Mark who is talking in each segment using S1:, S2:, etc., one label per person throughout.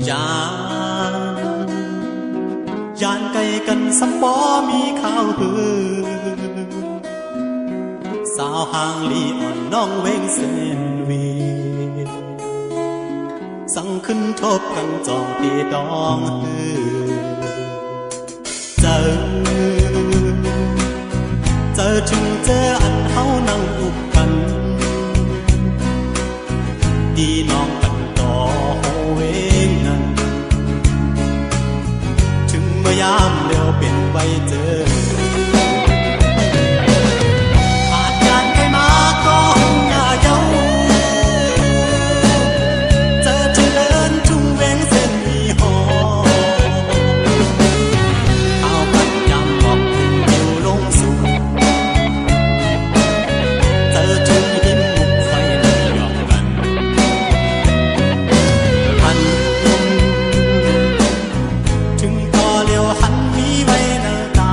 S1: ยานยานไกลกันสำบ่มีข่าวหือสาวห่างลีอ่อนน้องเวงเส้นวีสั่งขึ้นทบกันจองตีดองหือเจอถึงเจออันเฮานั่งอุบกันดีน้องกันต่อโหเวงนั้นถึงเมื่อยามเลี้ยวเป็นไว้เจอขาดยานใครมาก็หน้าเย้าเจอเดินทุ่งเวงเส้นมีหอข้าวผัดยำบอกถึงเดียวลงสวนเจอทุ่งหินมุกไฟเลยหยอกกันหันถึงพอเลี้ยวหันมีไว้หน้าตา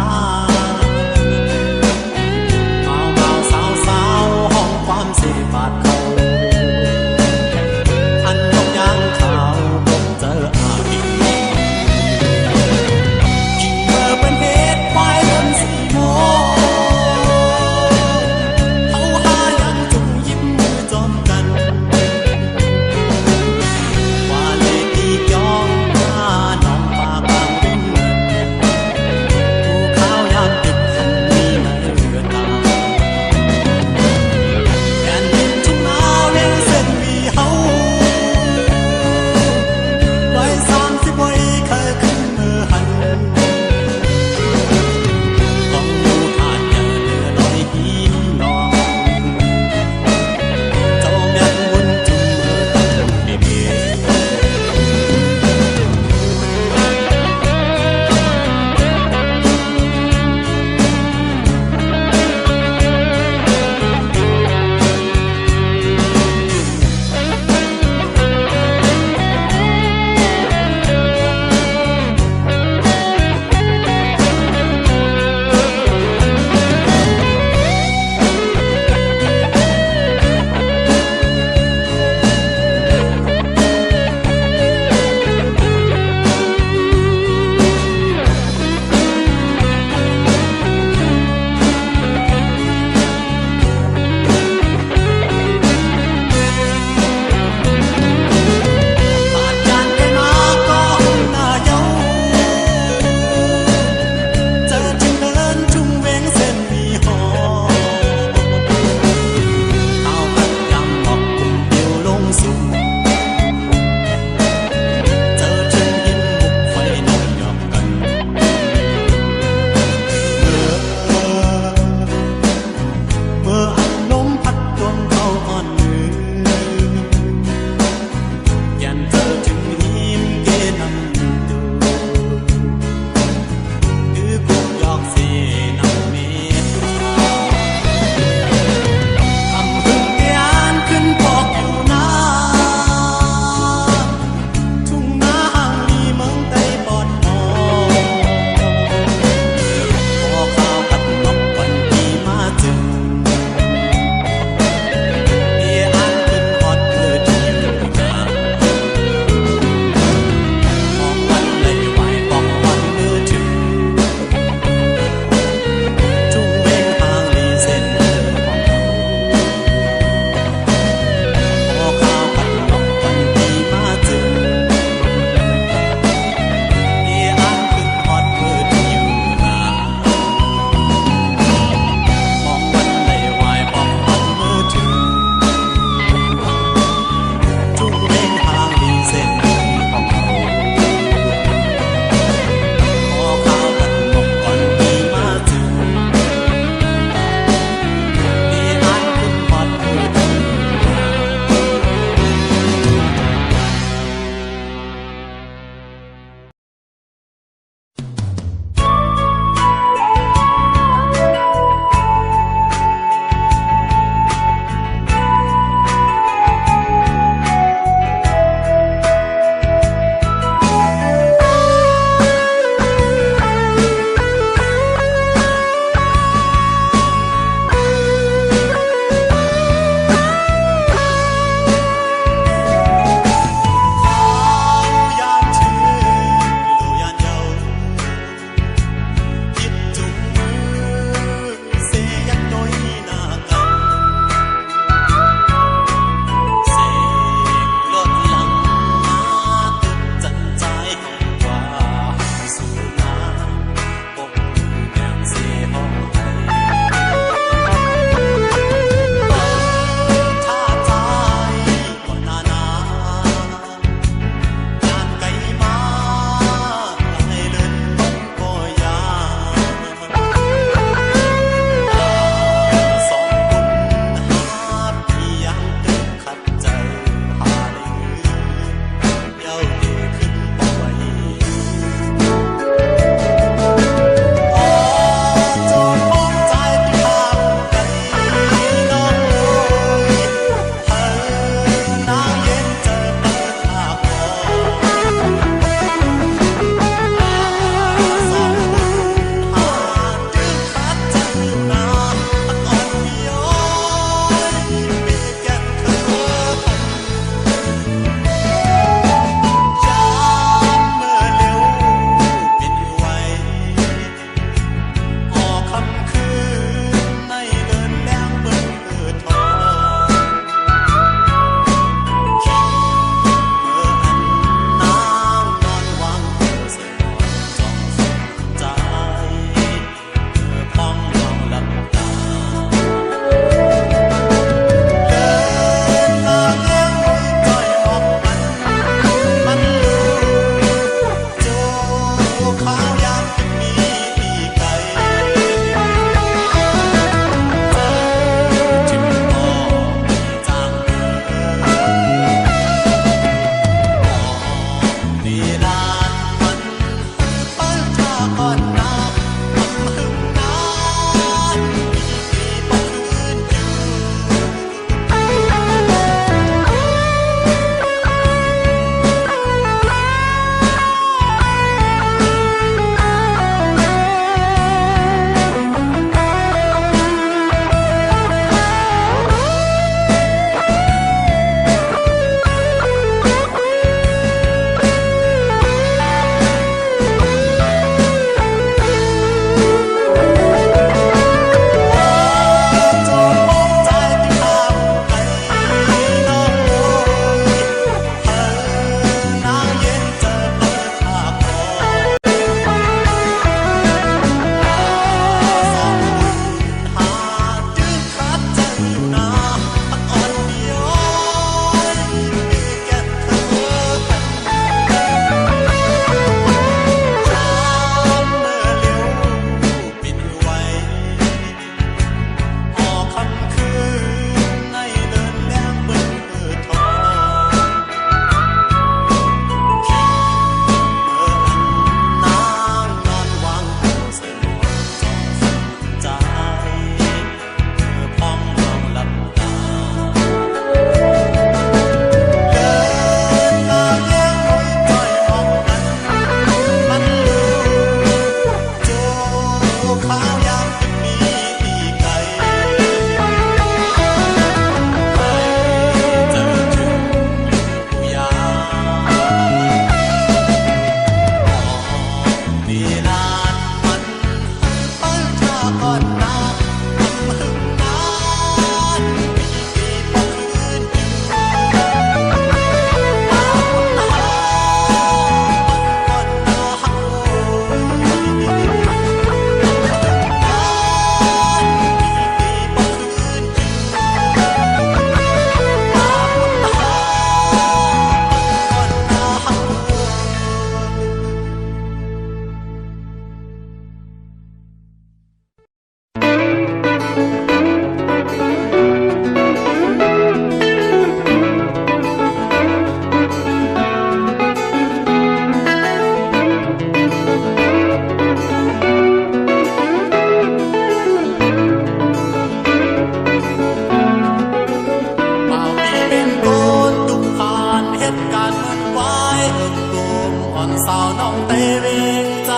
S1: สาวน้องเตเวงใจ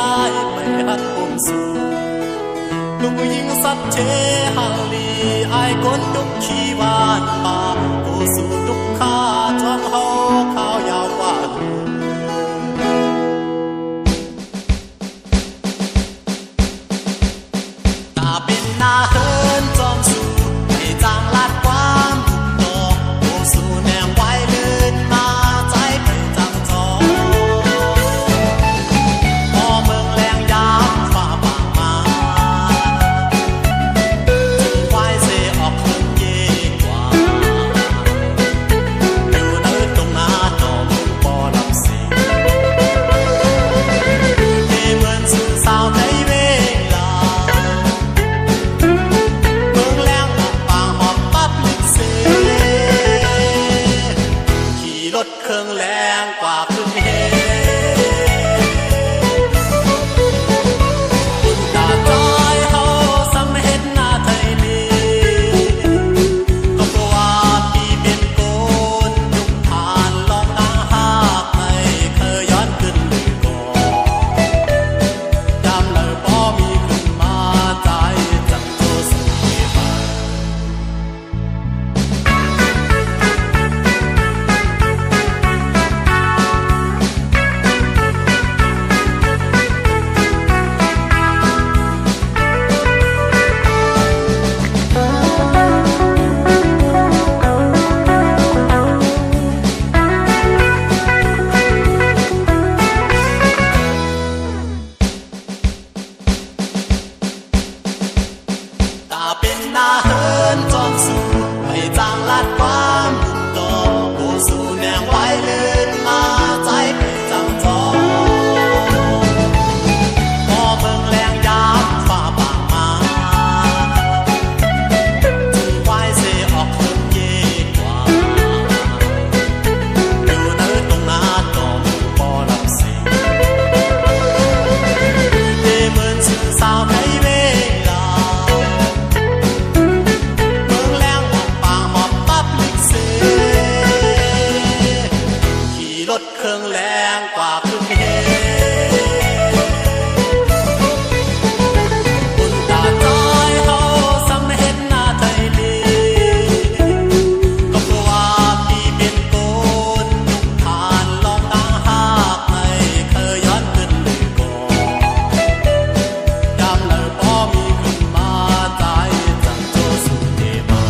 S1: ไปหัดผมสูลุงยิงสัตเชหาลีไอ้ก้นดุกขี้วานป่าโอสู่ดุกข้าจอมเฮาข้าวยาวว่าตาเป็นหน้าเฮินจอมสู่ให้จางลาดความบุกดอกโอสู่แนมไว้เลื่นมาใจไปจังจอพอเมืองแรงยามฝ่าบางมาจึงไหวเสออกเครื่องเย่กว่าอยู่ในตรงหน้าต่อมึงปอรับสิเทเหมือนสู่สาวไทยเวลาเมืองแรงออกปางหอบปั๊บลิกเสขี่รถเครื่องแรงกว่าครึ่งเฮคุณตาจอยเฮาสำเฮ็ดหน้าไทยลีก็เพราะว่าพี่เป็นโกนยุคผ่านลองนางหากไม่เคยย้อนขึ้นเลยก่อนยามเลยบ่มีขึ้นมาใจจังโจสุเกมา ตาเป็นหน้าเฮินจอมสู่ให้จางลาดความบุกดอกโอสู่แนงไว้เลื่นมาใจไปจังจอพอเมืองแรงยามฝ่าบางมาจึงไหวเสออกเครื่องเย่กว่าอยู่ในตรงหน้าต่อมึงปอรับสิเทเหมือนสื่อสาวไทยเวลาเมืองแรงออกปางหอบปั๊บลิกเสขี่รถเครื่องแรงกว่าครึ่งเฮคุณตาจอยเฮาสำเฮ็ดหน้าไทยลีก็เพราะว่าพี่เป็นโกนยุคผ่านลองนางหากไม่เคยย้อนขึ้นเลยก่อนยามเลยบ่มีขึ้นมาใจจังโจสุเกมา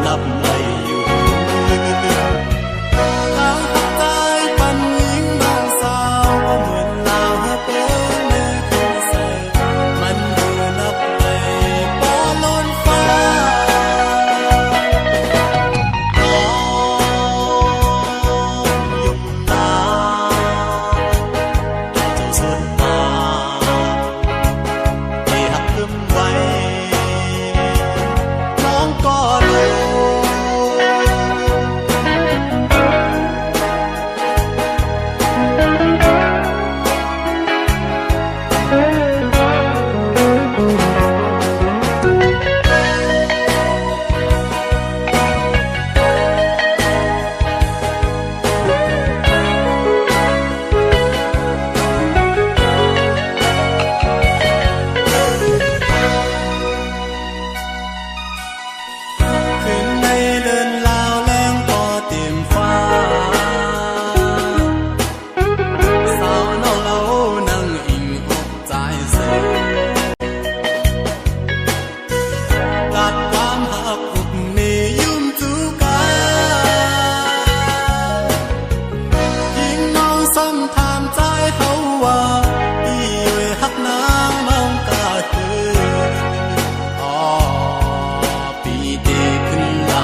S1: รับไหลอยู่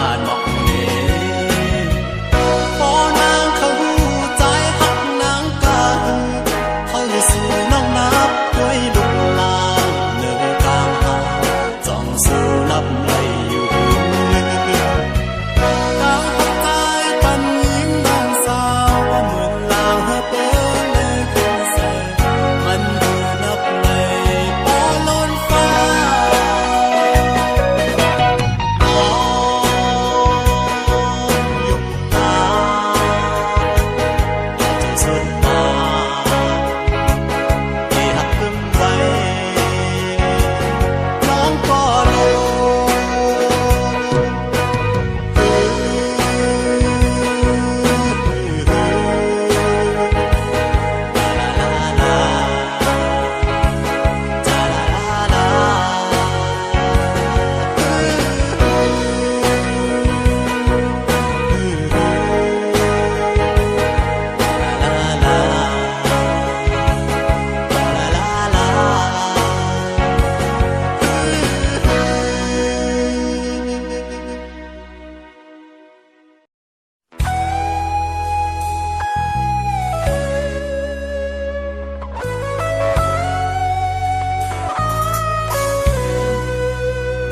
S1: าดบอกเนพอนางเขาใจหักนางกาเขาสู่น้องนับด้วยลุกลางเนื้อกลางหาจ้องสู่นับไหลอยู่นางหักใจปันยิ้มนางสาวว่าเหมือนลางเฮเปิ้ลในคืนแสงมันดูนับในปอล้นฟ้า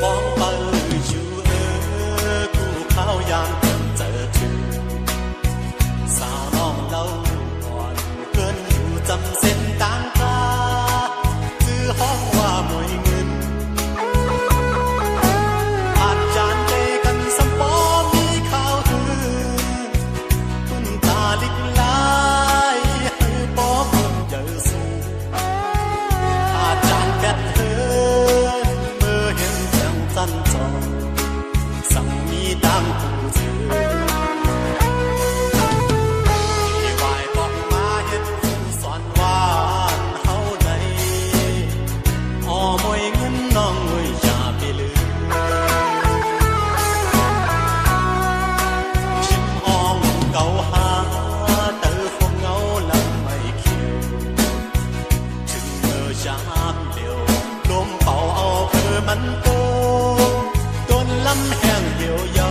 S1: มองไปอยู่กูเข้ายามเจอถึงสาวน้องเล่าก่อนเพื่อนอยู่จำเส้นกลางตาชื่อห้องว่ามวยเงินอาจารย์เจกันสมปอมีข่าวหือคุณตาลิกลายให้ปอคุณเยอะสูงอาจารย์แกดเธอเมื่อเห็นจันจองสั่งมีดังผู้เธอที่วายบอกมาเห็นผู้สอนวานเฮาในอ้อมวยเงินน้องเอ้ยอย่าไปลืมชิมห้องเก่าหาเตอฟงเงาลำไม่เขียวถึงเมื่อยามเดียวลมเป่าเอาเพื่อมันโตลำแห้งเหี่ยวเยา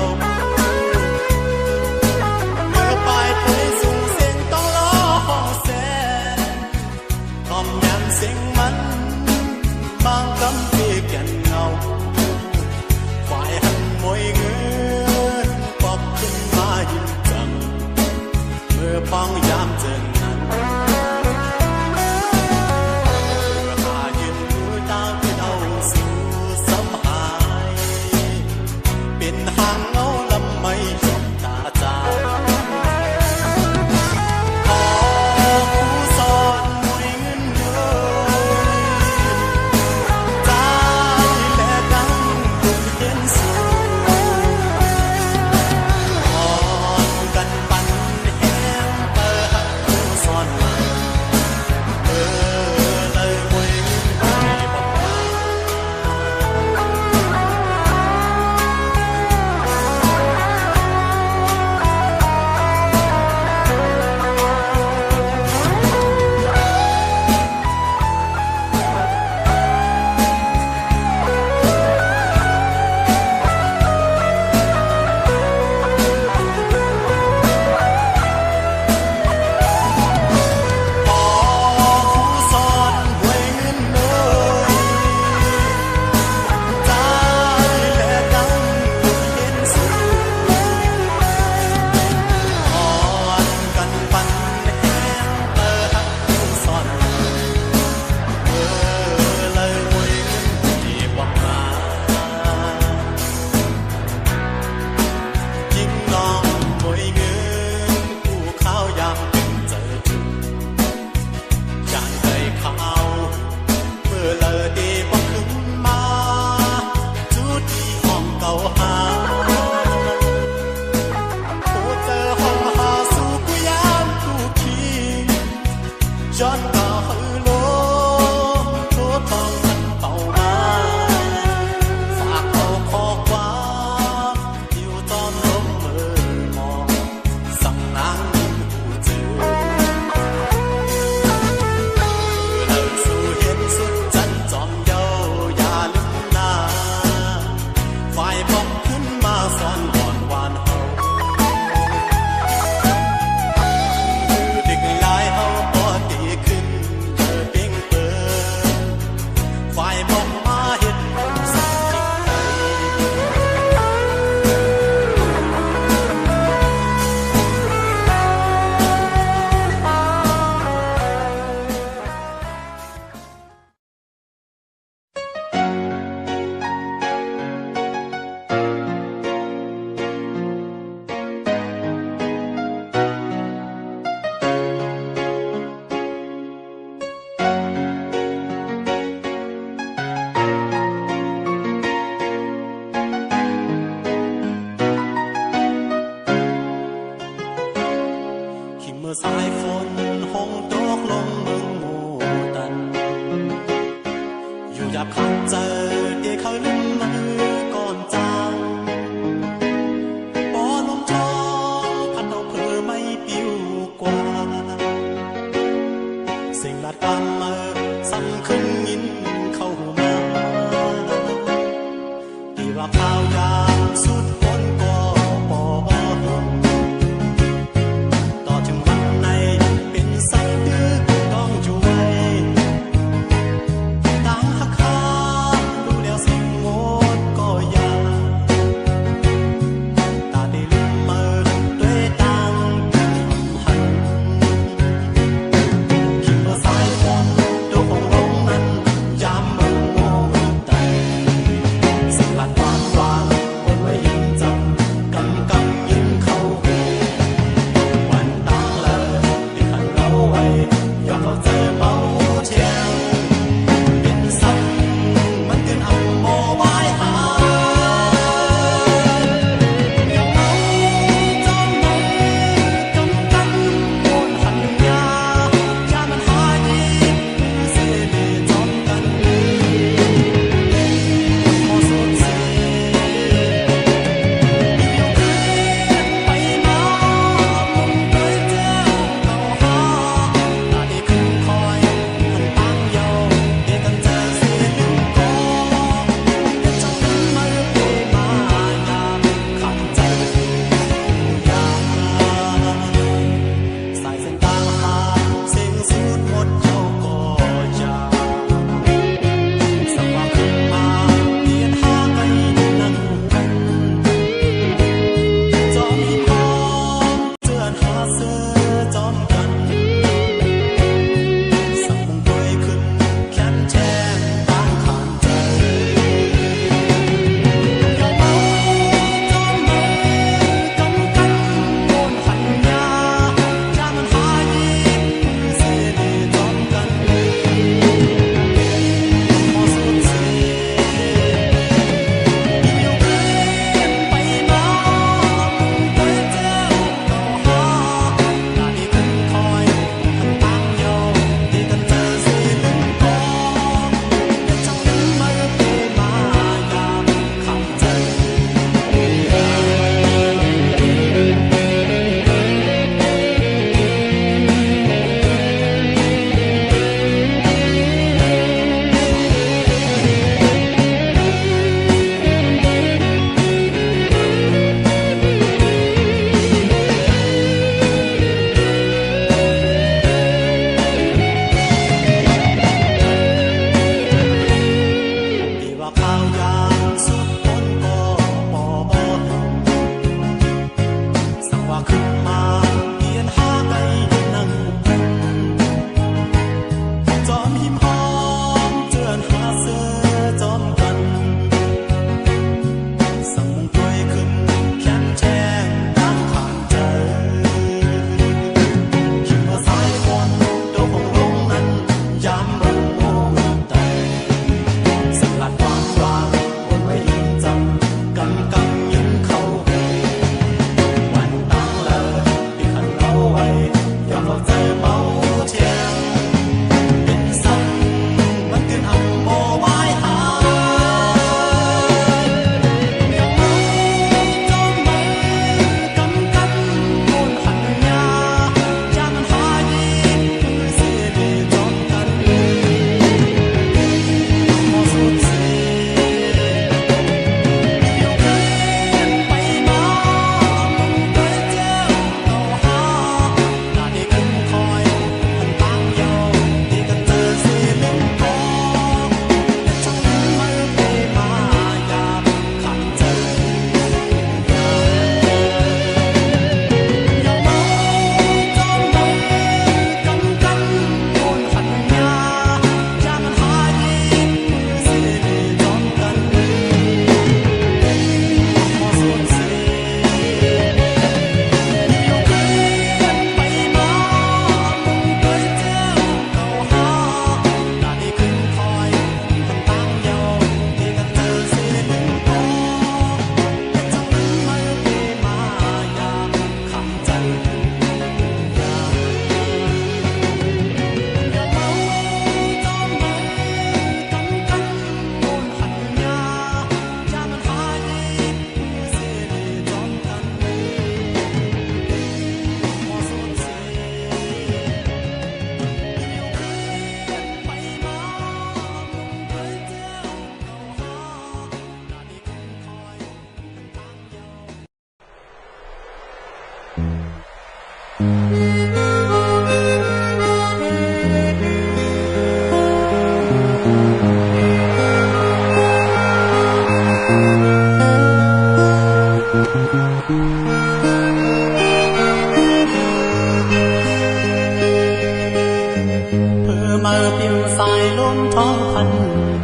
S1: เพื่อมาปิวสายลมท้องพัน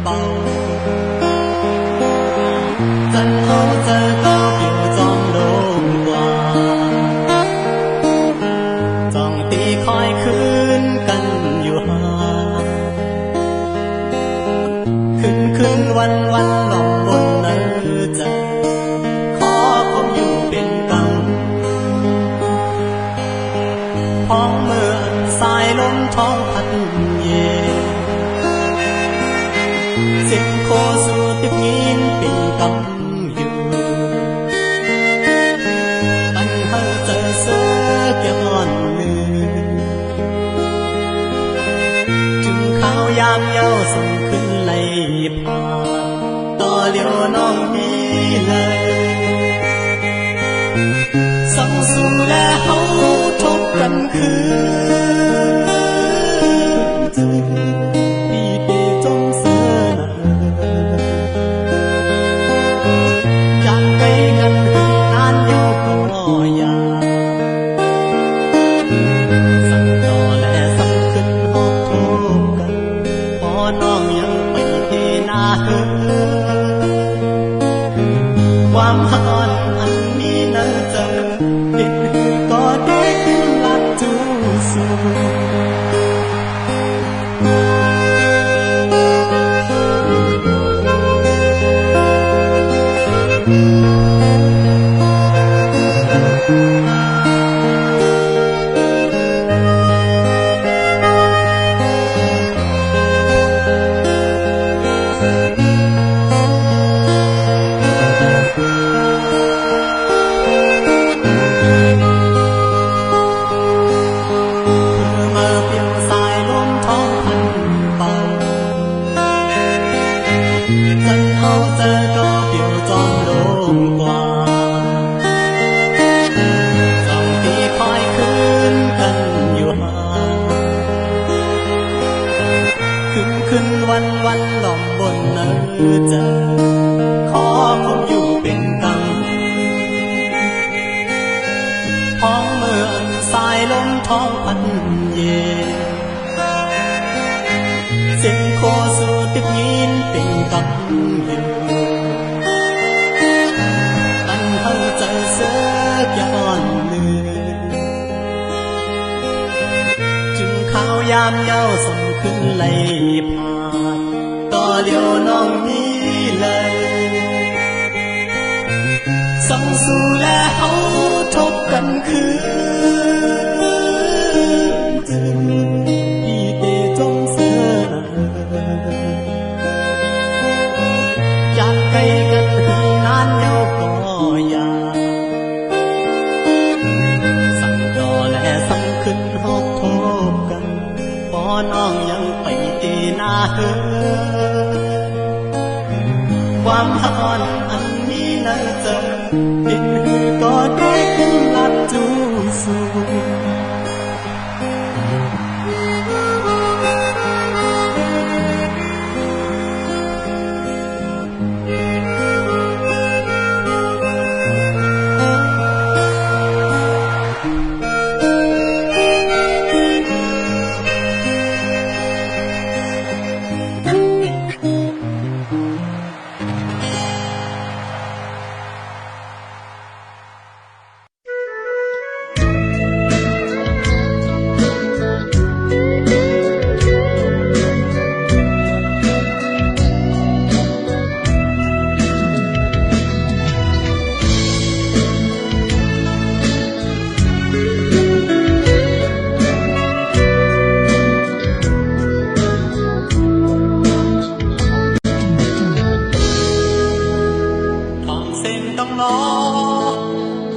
S1: เบาจันเอาเจอก็ปิวจอมลมกว่าจ้องตีคอยคืนกันอยู่ห่างคืนวันหลอกบนเนื้อใจขอคงอยู่เป็นกังพ้องเมื่อสายลมท้องพันเย็นเสียงโคสู่ติบงินเป็นกังอยู่ปันเฮาเจอเสือแก่อ่อนมือถึงข้าวยามเย้าส่งขึ้นไหลผ่านต่อเลี้ยวน้องมีเลยส่องสู่แลเฮาทบกันคืนดีเปจงเสืออยากไกลกันหานานเดียวก็อยากสั่งต่อและสั่งขึ้นหอบโทษกันพอน้องยังไม่เทนาเฮอความหอนอันนี้นั้นจะเป็นหือก็ได้ขึ้นหลักจูสูจันเอาเจอก็ปิวจอมลมกว่าจ้องตีคอยคืนกันอยู่ห่างคืนวันหล่อมบนเนื้อใจขอคงอยู่เป็นกังพ้องเมื่อสายลมท้องพันเย็นเสียงโคสู่ติบยินเป็นกังอยู่ปันเฮาเจอเสือย้อนลืมจึงข้าวยามเย้าส่งขึ้นไหลผ่านต่อเลี้ยวน้องมีเลยส่องสู่แลเฮาทบกันคืนดีเตจงเสืออยากไกลกันให้นานเย้าก็อยากสั่งต่อและสั่งขึ้นหอบโทษกันพอน้องยังไปตีหน้าเฮอความหอนอันนี้นั้นจะเป็นหือก็ได้ขึ้นหลักจูสู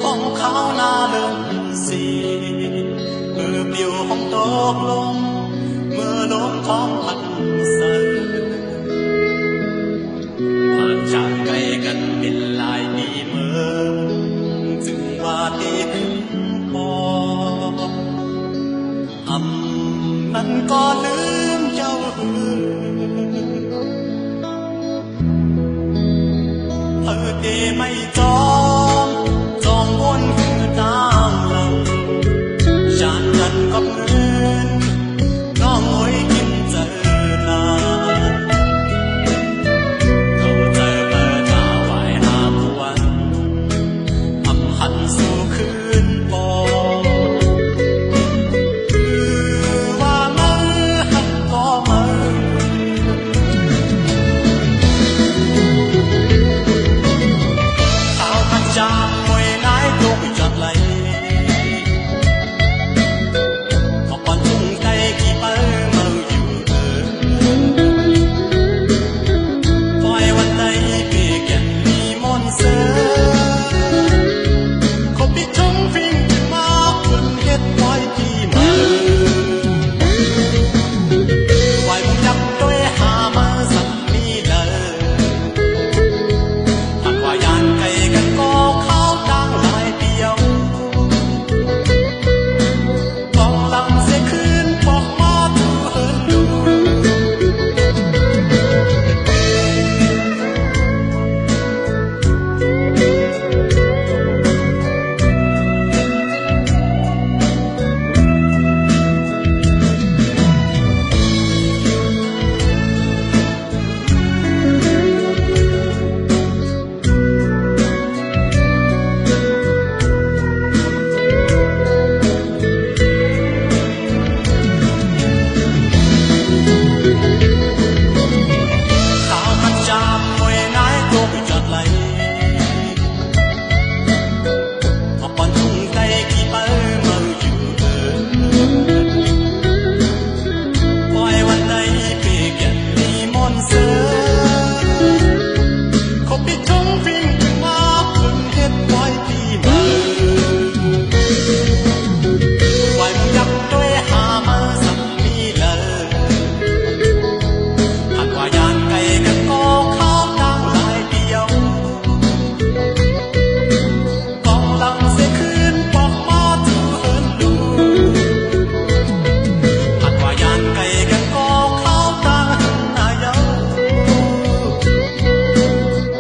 S1: ของเขาหน้าเริ่มสีมือปิวห้องตกลงเมื่อลมท้องพันสั่นผ่านจากไกลกันเป็นลายดีเมื่อจึงว่าตีขึ้นพอนั้นก็ลืมเจ้าเธอเตไม่จองวน tôi chợt lấy một con chung cây kỳ bơ mơ dù voiวันnày về gần đi môn sơ có biết trống vinh mà quên hết mọi kỳ mơ ngoài một nhắc tôi hà mơ sẵn mi lờ thật quả dàn cây gần có khao đang lại điều còn lòng sẽ khuyên bỏ má thu hơn đủ khao khát chạm môi nái tôi chợt lấy một con chung cây kỳ bơ mơ dù voiวันnày về gần đi môn sơ không biết trống vinh mà quên hết mọi kỳ mơ ngoài một nhắc tôi hà mơ sẵn mi lờ thật quả dàn cây gần có khao đang lại điều còn lòng sẽ khuyên bỏ má thu hơn đủ thật quả dàn cây gần có khao đang là dấu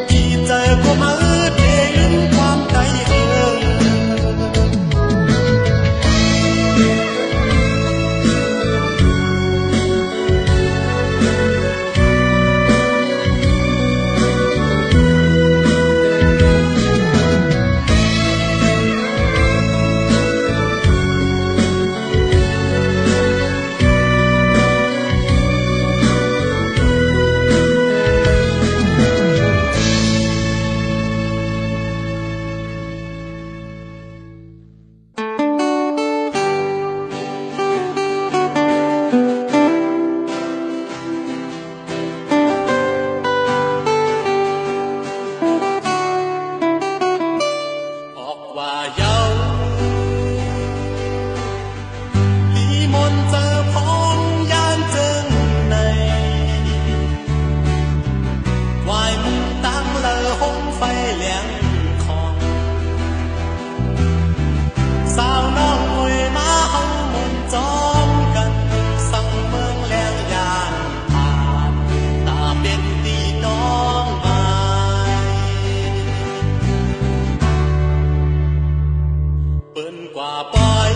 S1: khi trời có mơ để yên quan đầy hơn กว่าปล่อย